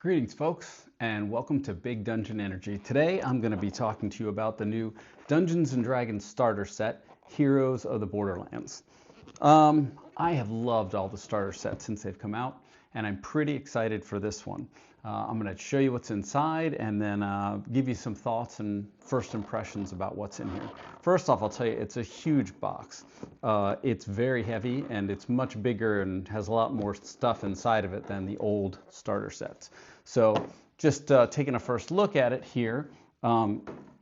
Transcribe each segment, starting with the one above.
Greetings folks, and welcome to Big Dungeon Energy. Today I'm going to be talking to you about the new Dungeons & Dragons starter set, Heroes of the Borderlands. I have loved all the starter sets since they've come out, and I'm pretty excited for this one. I'm going to show you what's inside and then give you some thoughts and first impressions about what's in here. First off, I'll tell you, it's a huge box. It's very heavy and it's much bigger and has a lot more stuff inside of it than the old starter sets. So just taking a first look at it here,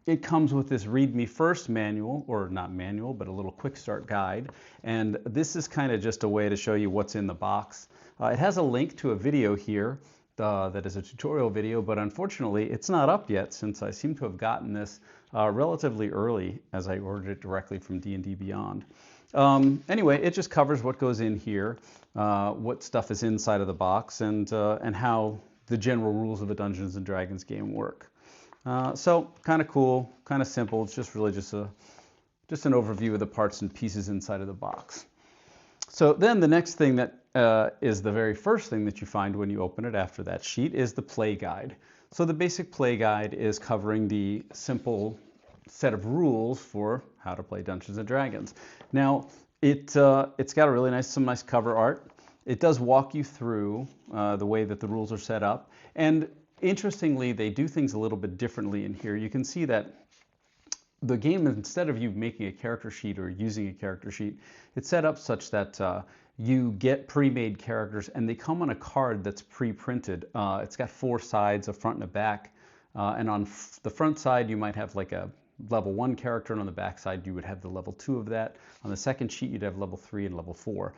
it comes with this Read Me First manual, or not manual, but a little quick start guide. And this is kind of just a way to show you what's in the box. It has a link to a video here that is a tutorial video, but unfortunately it's not up yet since I seem to have gotten this relatively early as I ordered it directly from D&D Beyond. Anyway, it just covers what goes in here, what stuff is inside of the box, and how the general rules of the Dungeons & Dragons game work. So kind of cool, kind of simple. It's just really just an overview of the parts and pieces inside of the box. So then the next thing that is the very first thing that you find when you open it after that sheet is the play guide. So the basic play guide is covering the simple set of rules for how to play Dungeons & Dragons. Now, it's got some nice cover art. It does walk you through the way that the rules are set up. And interestingly, they do things a little bit differently in here. You can see that the game, instead of you making a character sheet or using a character sheet, it's set up such that you get pre-made characters and they come on a card that's pre-printed. It's got 4 sides, a front and a back. And on the front side, you might have like a level 1 character, and on the back side, you would have the level 2 of that. On the second sheet, you'd have level 3 and level 4.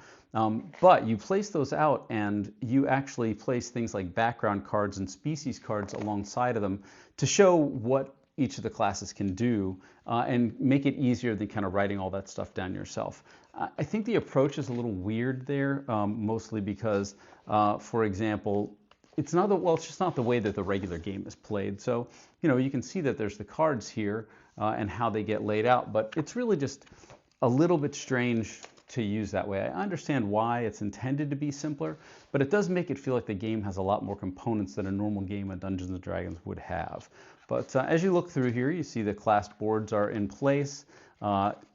But you place those out and you actually place things like background cards and species cards alongside of them to show what each of the classes can do and make it easier than kind of writing all that stuff down yourself. I think the approach is a little weird there, mostly because, for example, it's just not the way that the regular game is played. So, you can see that there's the cards here and how they get laid out, but it's really just a little bit strange to use that way. I understand why it's intended to be simpler, but it does make it feel like the game has a lot more components than a normal game of Dungeons & Dragons would have. But as you look through here, you see the class boards are in place.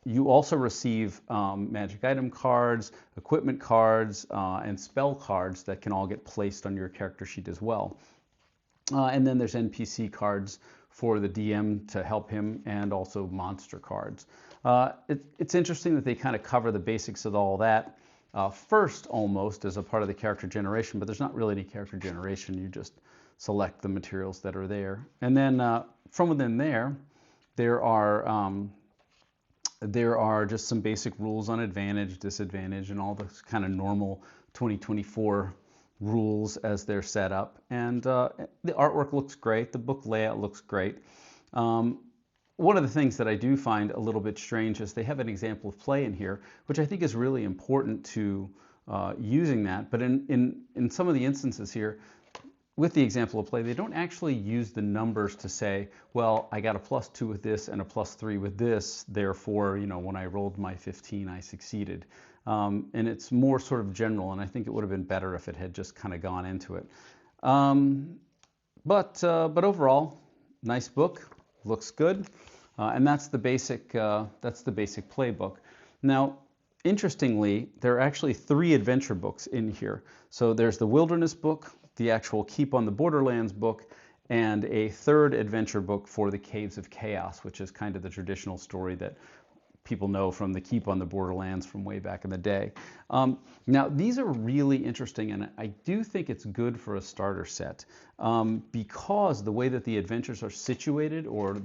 You also receive magic item cards, equipment cards, and spell cards that can all get placed on your character sheet as well. And then there's NPC cards for the DM to help him, and also monster cards. It's interesting that they kind of cover the basics of all that first, almost as a part of the character generation, but there's not really any character generation. You just select the materials that are there. And then from within there are just some basic rules on advantage, disadvantage, and all the kind of normal 2024 rules as they're set up. And the artwork looks great. The book layout looks great. One of the things that I do find a little bit strange is they have an example of play in here, which I think is really important to using that. But in some of the instances here, with the example of play, they don't actually use the numbers to say, well, I got a +2 with this and a +3 with this, therefore, when I rolled my 15, I succeeded. And it's more sort of general, and I think it would have been better if it had just kind of gone into it. But overall, nice book, looks good, and that's the basic playbook. Now, interestingly, there are actually 3 adventure books in here. So there's the Wilderness book, the actual Keep on the Borderlands book, and a 3rd adventure book for the Caves of Chaos, which is kind of the traditional story that people know from the Keep on the Borderlands from way back in the day. Now, these are really interesting, and I do think it's good for a starter set because the way that the adventures are situated, or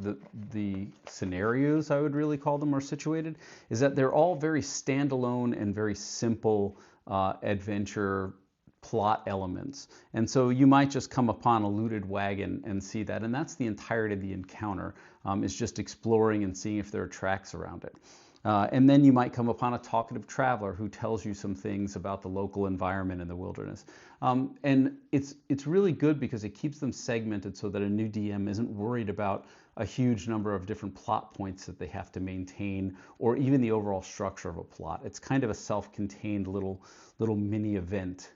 the scenarios, I would really call them, are situated, is that they're all very standalone and very simple adventure plot elements. And so you might just come upon a looted wagon and see that, and that's the entirety of the encounter, is just exploring and seeing if there are tracks around it. And then you might come upon a talkative traveler who tells you some things about the local environment in the wilderness. And it's really good because it keeps them segmented so that a new DM isn't worried about a huge number of different plot points that they have to maintain, or even the overall structure of a plot. It's kind of a self-contained little mini event.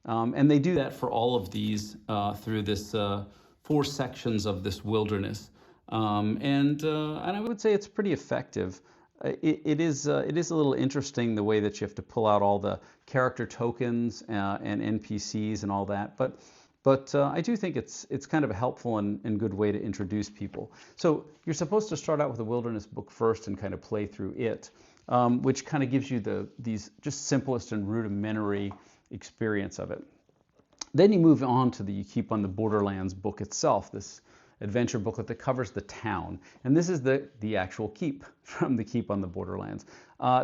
And they do that for all of these through this 4 sections of this wilderness. And I would say it's pretty effective. It is a little interesting the way that you have to pull out all the character tokens and NPCs and all that, but I do think it's kind of a helpful and good way to introduce people. So you're supposed to start out with a wilderness book first and kind of play through it, which kind of gives you these just simplest and rudimentary experience of it. Then you move on to the Keep on the Borderlands book itself, this adventure booklet that covers the town. And this is the actual keep from the Keep on the Borderlands.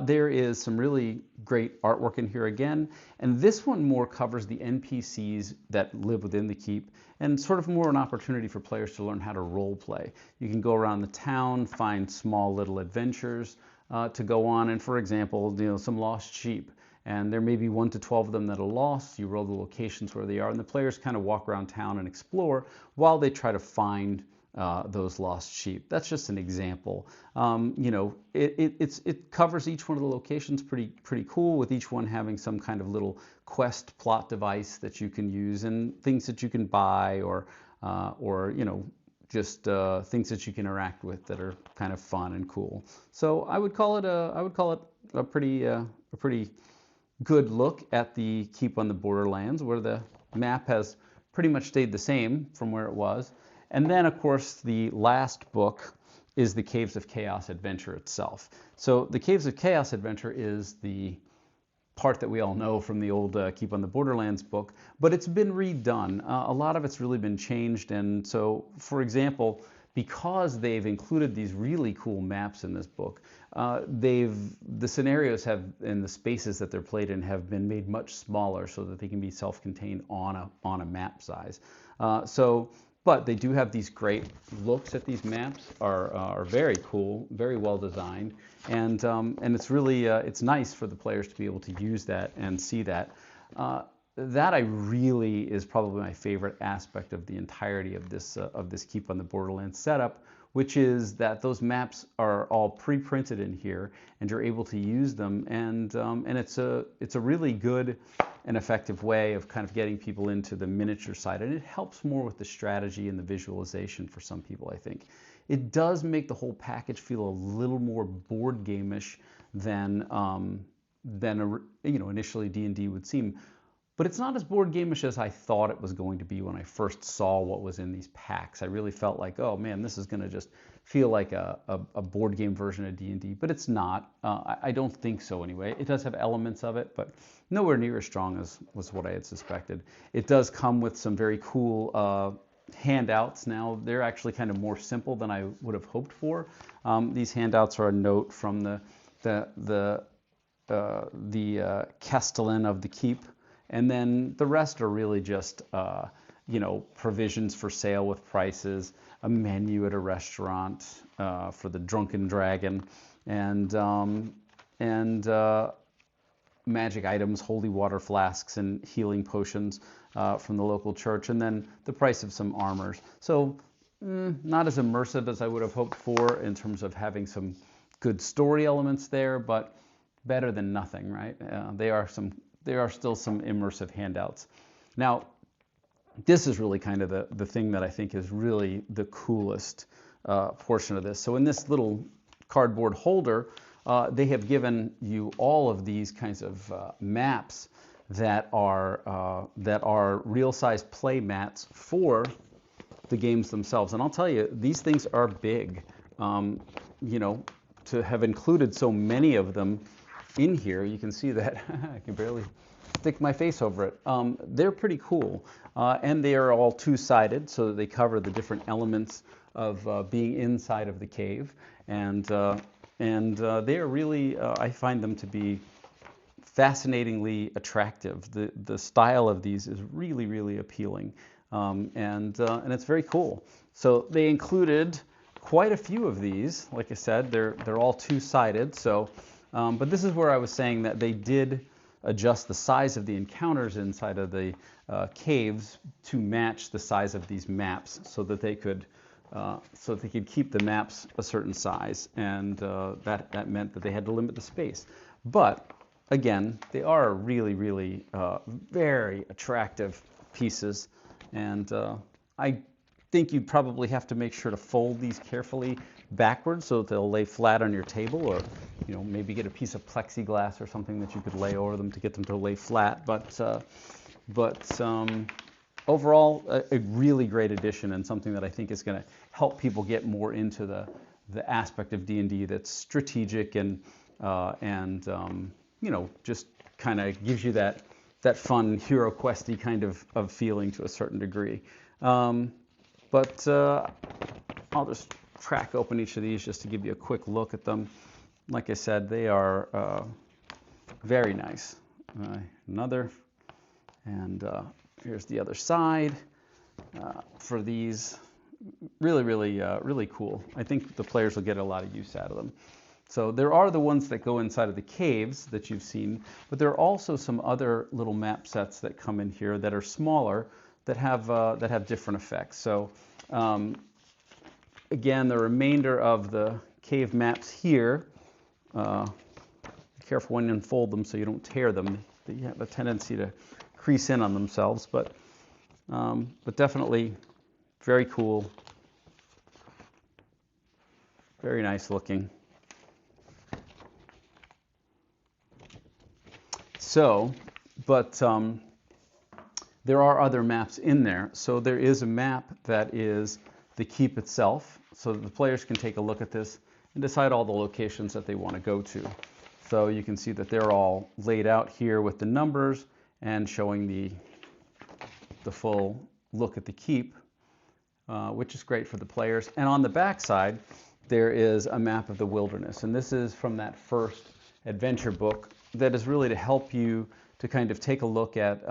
There is some really great artwork in here again, and this one more covers the NPCs that live within the keep, and sort of more an opportunity for players to learn how to role play. You can go around the town, find small little adventures to go on, and for example, some lost sheep. And there may be 1 to 12 of them that are lost. You roll the locations where they are, and the players kind of walk around town and explore while they try to find those lost sheep. That's just an example. It covers each one of the locations pretty cool, with each one having some kind of little quest plot device that you can use, and things that you can buy, or just things that you can interact with that are kind of fun and cool. So I would call it a pretty good look at the Keep on the Borderlands, where the map has pretty much stayed the same from where it was. And then, of course, the last book is the Caves of Chaos Adventure itself. So the Caves of Chaos Adventure is the part that we all know from the old Keep on the Borderlands book, but it's been redone. A lot of it's really been changed, and so, for example, because they've included these really cool maps in this book, the scenarios and the spaces that they're played in have been made much smaller so that they can be self-contained on a map size. But they do have these great looks at these maps, are very cool, very well designed, and it's really it's nice for the players to be able to use that and see that. That is probably my favorite aspect of the entirety of this Keep on the Borderlands setup, which is that those maps are all pre-printed in here, and you're able to use them, and it's a really good and effective way of kind of getting people into the miniature side, and it helps more with the strategy and the visualization for some people, I think. It does make the whole package feel a little more board game-ish than initially D&D would seem. But it's not as board game-ish as I thought it was going to be when I first saw what was in these packs. I really felt like, oh man, this is going to just feel like a board game version of D&D, but it's not. I don't think so anyway. It does have elements of it, but nowhere near as strong as was what I had suspected. It does come with some very cool handouts. Now, they're actually kind of more simple than I would have hoped for. These handouts are a note from the Castellan of the Keep. And then the rest are really just, provisions for sale with prices, a menu at a restaurant for the Drunken Dragon, and magic items, holy water flasks, and healing potions from the local church, and then the price of some armors. So not as immersive as I would have hoped for in terms of having some good story elements there, but better than nothing, right? There are still some immersive handouts. Now, this is really kind of the thing that I think is really the coolest portion of this. So in this little cardboard holder, they have given you all of these kinds of maps that are real-size play mats for the games themselves. And I'll tell you, these things are big. To have included so many of them in here, you can see that I can barely stick my face over it. They're pretty cool, and they are all two-sided, so that they cover the different elements of being inside of the cave, and they are really, I find them to be fascinatingly attractive. The style of these is really, really appealing, and it's very cool. So they included quite a few of these. Like I said, they're all two-sided. So, but this is where I was saying that they did adjust the size of the encounters inside of the caves to match the size of these maps, so that they could keep the maps a certain size, and that meant that they had to limit the space. But again, they are really, really very attractive pieces. And I think you'd probably have to make sure to fold these carefully backwards so that they'll lay flat on your table, or maybe get a piece of plexiglass or something that you could lay over them to get them to lay flat. But overall, a really great addition, and something that I think is going to help people get more into the aspect of D&D that's strategic and just kind of gives you that fun hero questy kind of feeling to a certain degree. But I'll just crack open each of these just to give you a quick look at them. Like I said, they are very nice. Another, and here's the other side for these. Really, really, really cool. I think the players will get a lot of use out of them. So there are the ones that go inside of the caves that you've seen, but there are also some other little map sets that come in here that are smaller, that have different effects. So again, the remainder of the cave maps here. Be careful when you unfold them so you don't tear them. They have a tendency to crease in on themselves, but definitely very cool, very nice looking. So, but there are other maps in there. So there is a map that is the keep itself, so that the players can take a look at this and decide all the locations that they want to go to. So you can see that they're all laid out here with the numbers and showing the full look at the keep, which is great for the players. And on the back side, there is a map of the wilderness. And this is from that first adventure book that is really to help you to kind of take a look at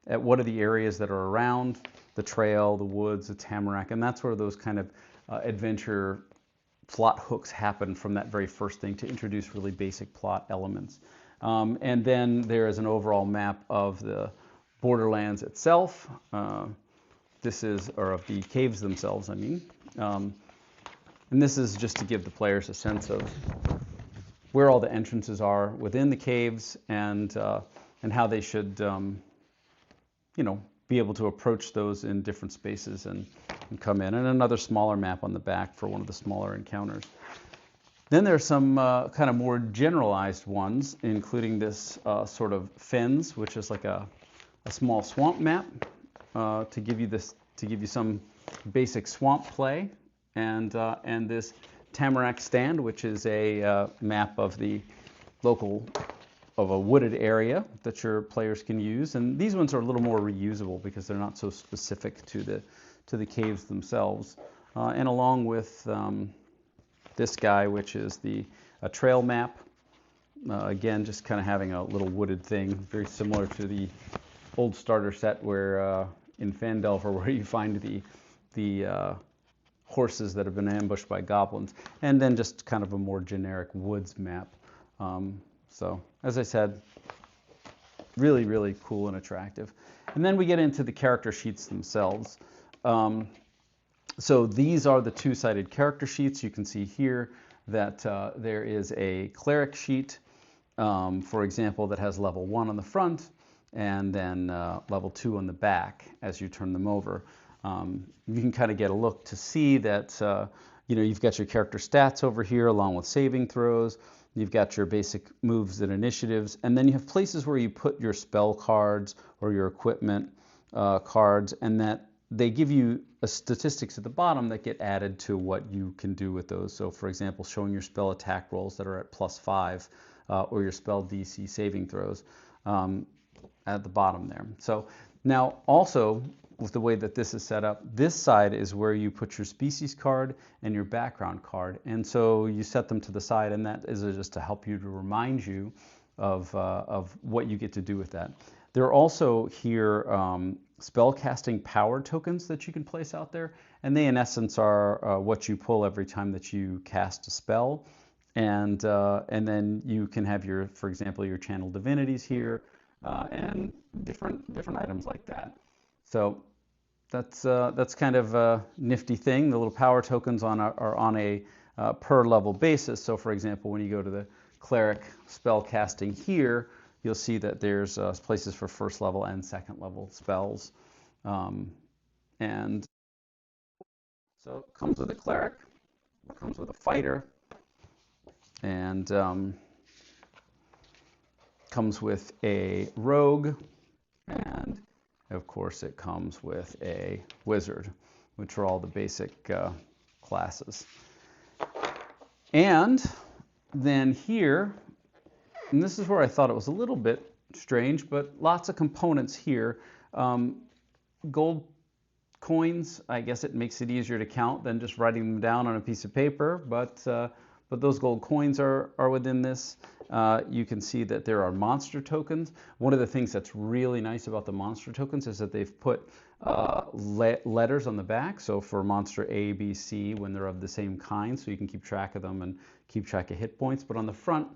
what are the areas that are around the trail, the woods, the tamarack, and that's where those kind of adventure plot hooks happen from that very first thing to introduce really basic plot elements. And then there is an overall map of the Borderlands itself. Or of the caves themselves, I mean. And this is just to give the players a sense of where all the entrances are within the caves, and how they should, be able to approach those in different spaces and come in. And another smaller map on the back for one of the smaller encounters. Then there's some kind of more generalized ones, including this sort of fens, which is like a small swamp map to give you some basic swamp play, and this tamarack stand, which is a map of a wooded area that your players can use. And these ones are a little more reusable because they're not so specific to the caves themselves. And along with this guy, which is a trail map. Again, just kind of having a little wooded thing, very similar to the old starter set where in Phandelver, where you find the horses that have been ambushed by goblins, and then just kind of a more generic woods map. So, as I said, really, really cool and attractive. And then we get into the character sheets themselves. So these are the two-sided character sheets. You can see here that there is a cleric sheet, for example, that has level 1 on the front, and then level 2 on the back as you turn them over. You can kind of get a look to see that you've got your character stats over here along with saving throws. You've got your basic moves and initiatives, and then you have places where you put your spell cards or your equipment cards, and that they give you statistics at the bottom that get added to what you can do with those. So, for example, showing your spell attack rolls that are at +5, or your spell DC saving throws at the bottom there. So now also, with the way that this is set up, this side is where you put your species card and your background card, and so you set them to the side, and that is just to help you, to remind you of what you get to do with that. There are also here spellcasting power tokens that you can place out there, and they in essence are what you pull every time that you cast a spell, and then you can have your, for example, your channel divinities here, and different items like that. So that's kind of a nifty thing. The little power tokens are on a per level basis. So for example, when you go to the cleric spell casting here, you'll see that there's places for first level and second level spells. And so it comes with a cleric, it comes with a fighter, and comes with a rogue, and of course it comes with a wizard, which are all the basic classes. And then here, and this is where I thought it was a little bit strange, but lots of components here. Gold coins, I guess it makes it easier to count than just writing them down on a piece of paper, but those gold coins are within this. You can see that there are monster tokens. One of the things that's really nice about the monster tokens is that they've put letters on the back. So for monster A, B, C, when they're of the same kind, so you can keep track of them and keep track of hit points. But on the front,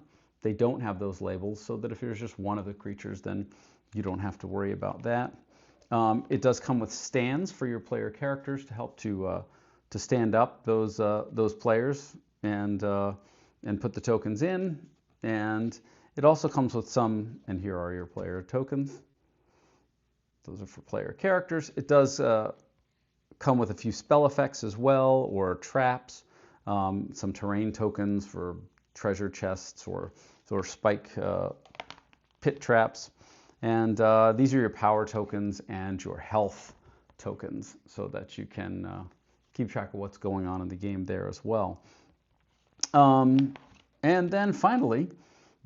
they don't have those labels, so that if there's just one of the creatures, then you don't have to worry about that. It does come with stands for your player characters to help to stand up those players and put the tokens in. And it also comes with some, and here are your player tokens. Those are for player characters. It does come with a few spell effects as well, or traps, some terrain tokens for treasure chests or spike pit traps. And these are your power tokens and your health tokens, so that you can keep track of what's going on in the game there as well. And then finally,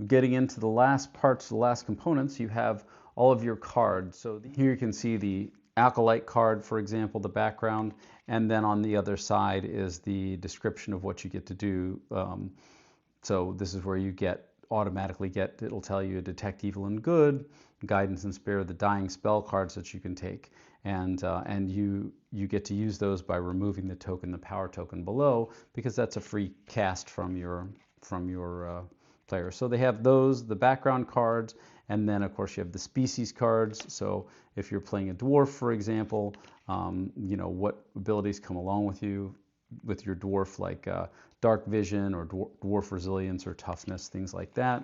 getting into the last parts, the last components, you have all of your cards. So here you can see the Acolyte card, for example, the background, and then on the other side is the description of what you get to do. So this is where you automatically get, it'll tell you Detect Evil and Good, Guidance and Spare, the dying spell cards that you can take. And you get to use those by removing the token, the power token below, because that's a free cast from your player. So they have those, the background cards, and then of course you have the species cards. So if you're playing a dwarf, for example, what abilities come along with your dwarf, like dark vision or dwarf resilience or toughness, things like that.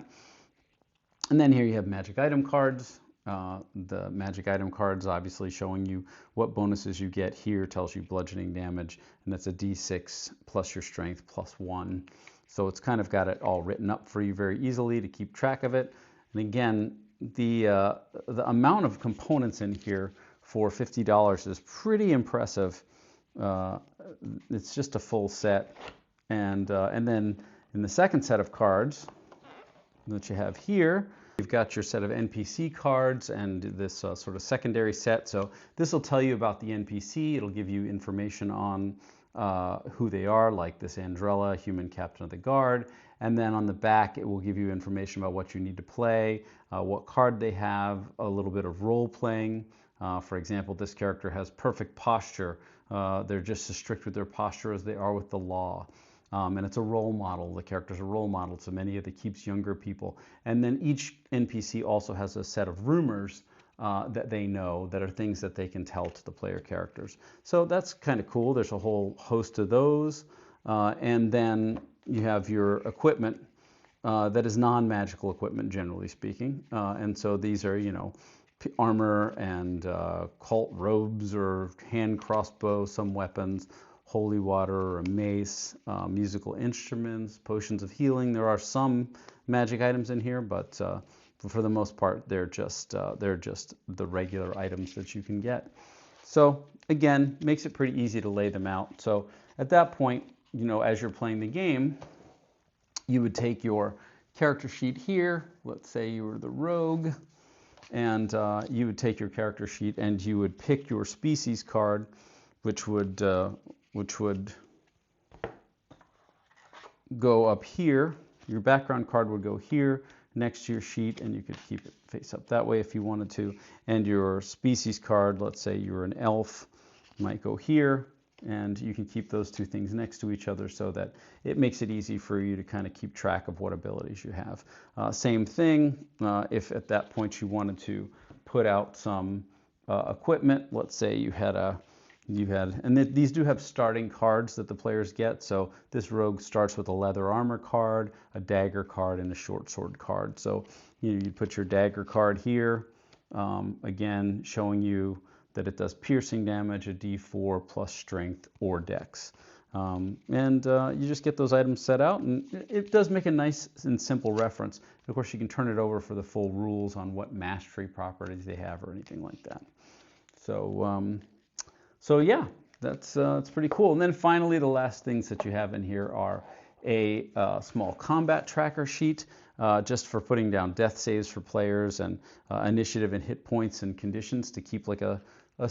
And then here you have magic item cards. The magic item cards obviously showing you what bonuses you get. Here tells you bludgeoning damage, and that's a d6 plus your strength plus 1. So it's kind of got it all written up for you very easily to keep track of it. And again, the amount of components in here for $50 is pretty impressive. It's just a full set. And then in the second set of cards that you have here, you've got your set of NPC cards and this sort of secondary set. So this will tell you about the NPC. It'll give you information on who they are, like this Andrella, human captain of the guard. And then on the back, it will give you information about what you need to play, what card they have, a little bit of role playing. For example, this character has perfect posture. They're just as strict with their posture as they are with the law. And it's a role model. The character's a role model to many of the keeps younger people. And then each NPC also has a set of rumors that they know, that are things that they can tell to the player characters. So that's kind of cool. There's a whole host of those. And then you have your equipment that is non-magical equipment, generally speaking. And so these are, armor and cult robes or hand crossbow, some weapons, holy water or a mace, musical instruments, potions of healing. There are some magic items in here, but for the most part, they're just the regular items that you can get. So again, makes it pretty easy to lay them out. So at that point, as you're playing the game, you would take your character sheet here. Let's say you were the rogue, and you would take your character sheet and you would pick your species card, which would go up here. Your background card would go here next to your sheet, and you could keep it face up that way if you wanted to. And your species card, let's say you're an elf, might go here, and you can keep those two things next to each other so that it makes it easy for you to kind of keep track of what abilities you have. Same thing, if at that point you wanted to put out some equipment, let's say you had a these do have starting cards that the players get. So this rogue starts with a leather armor card, a dagger card, and a short sword card. So you put your dagger card here, again showing you that it does piercing damage, a d4 plus strength or dex. You just get those items set out, and it does make a nice and simple reference. Of course, you can turn it over for the full rules on what mastery properties they have or anything like that. So yeah, that's pretty cool. And then finally, the last things that you have in here are a small combat tracker sheet, just for putting down death saves for players, and initiative and hit points and conditions to keep like a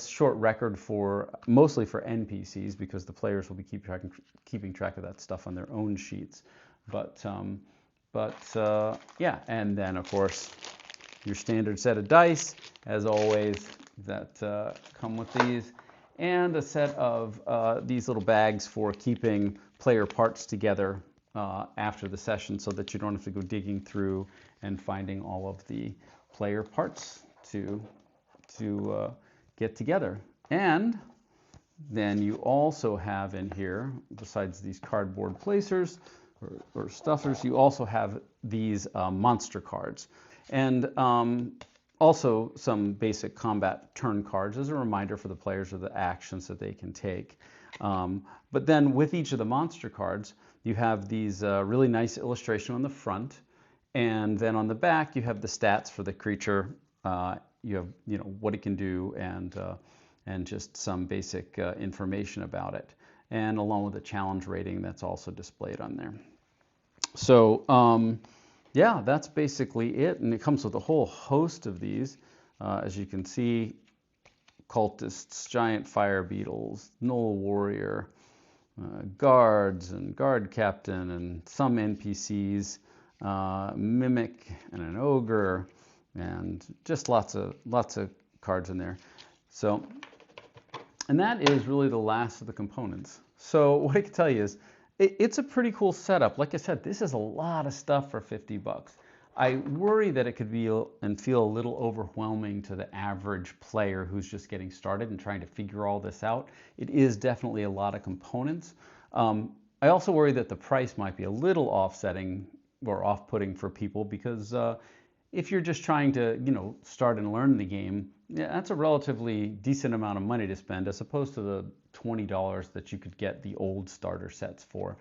short record for mostly for NPCs, because the players will be keeping track of that stuff on their own sheets. Yeah, and then of course your standard set of dice, as always, that come with these, and a set of these little bags for keeping player parts together after the session, so that you don't have to go digging through and finding all of the player parts to get together. And then you also have in here, besides these cardboard placers or stuffers, you also have these monster cards, and also some basic combat turn cards as a reminder for the players of the actions that they can take. But then with each of the monster cards, you have these really nice illustration on the front, and then on the back you have the stats for the creature. You have what it can do, and just some basic information about it, and along with the challenge rating that's also displayed on there. So yeah, that's basically it, and it comes with a whole host of these. As you can see, cultists, giant fire beetles, gnoll warrior, guards and guard captain, and some NPCs, mimic and an ogre, and just lots of cards in there. So, and that is really the last of the components. So what I can tell you is it's a pretty cool setup. Like I said, this is a lot of stuff for 50 bucks. I worry that it could be and feel a little overwhelming to the average player who's just getting started and trying to figure all this out. It is definitely a lot of components. I also worry that the price might be a little offsetting or off-putting for people, because if you're just trying to, start and learn the game, yeah, that's a relatively decent amount of money to spend, as opposed to the $20 that you could get the old starter sets for.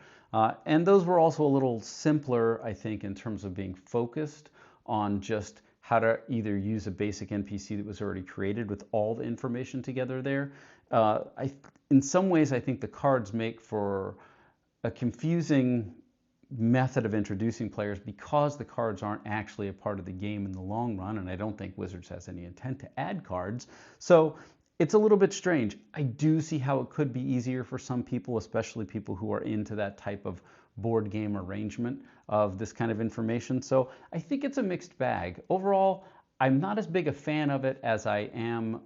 And those were also a little simpler, I think, in terms of being focused on just how to either use a basic NPC that was already created with all the information together there. In some ways, I think the cards make for a confusing method of introducing players, because the cards aren't actually a part of the game in the long run, and I don't think Wizards has any intent to add cards. So it's a little bit strange. I do see how it could be easier for some people, especially people who are into that type of board game arrangement of this kind of information. So I think it's a mixed bag. Overall, I'm not as big a fan of it as I am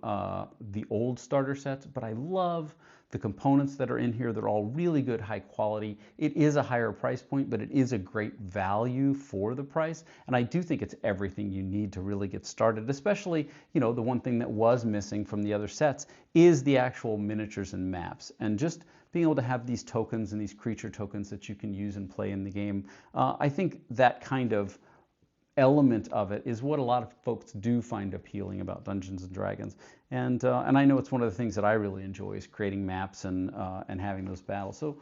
the old starter sets, but I love the components that are in here. They're all really good, high quality. It is a higher price point, but it is a great value for the price. And I do think it's everything you need to really get started, especially, the one thing that was missing from the other sets is the actual miniatures and maps. And just being able to have these tokens and these creature tokens that you can use and play in the game. I think that kind of element of it is what a lot of folks do find appealing about Dungeons and Dragons, and I know it's one of the things that I really enjoy, is creating maps and having those battles. So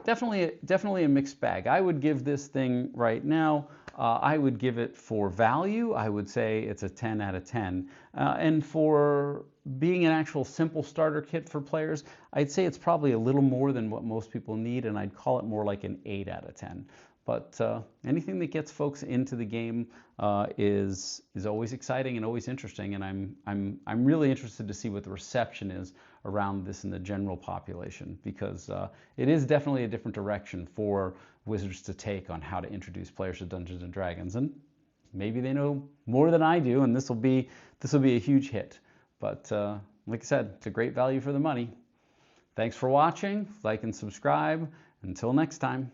definitely a mixed bag. I would give this thing right now, I would give it, for value, I would say it's a 10 out of 10, and for being an actual simple starter kit for players, I'd say it's probably a little more than what most people need, and I'd call it more like an 8 out of 10. But anything that gets folks into the game is always exciting and always interesting, and I'm really interested to see what the reception is around this in the general population, because it is definitely a different direction for Wizards to take on how to introduce players to Dungeons and Dragons, and maybe they know more than I do, and this will be a huge hit. But like I said, it's a great value for the money. Thanks for watching. Like and subscribe. Until next time.